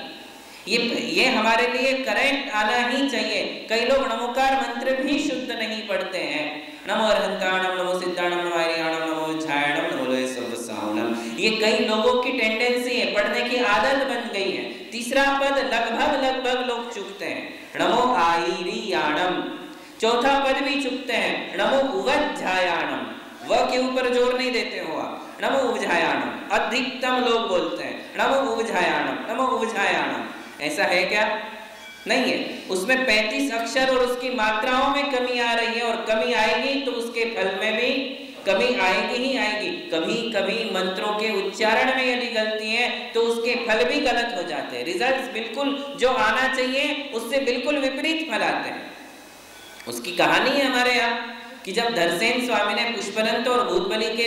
ये हमारे लिए करेक्ट आना ही चाहिए। कई लोग नमोकार मंत्र भी शुद्ध नहीं पढ़ते हैं। नमो अरहंताणम, नमो सिद्धाणम, नमो हरियाणम, नमो विद्यायणम, नमो सर्वसाहुणम, ये कई लोगों की टेंडेंसी है, पढ़ने की आदत बन गई है। तीसरा पद लगभग लोग चूकते हैं, नमो आईरियाणम। चौथा पद भी चुकते हैं, नमो उवज्झायाणम, व के ऊपर जोर नहीं देते हो आप, नमो उवज्झायाणम। अधिकतम लोग बोलते हैं नमो उवज्झायाणम, नमो उवज्झायाणम। ऐसा है क्या? नहीं है। उसमें 35 अक्षर और उसकी मात्राओं में कमी आ रही है, और कमी आएगी तो उसके फल में भी कमी आएगी ही आएगी। कभी कभी मंत्रों के उच्चारण में यदि गलती है तो उसके फल भी गलत हो जाते हैं। रिजल्ट्स बिल्कुल जो आना चाहिए उससे बिल्कुल विपरीत फल आते हैं। उसकी कहानी है हमारे यहाँ कि जब धरसेन स्वामी ने पुष्पदंत और भूतबली के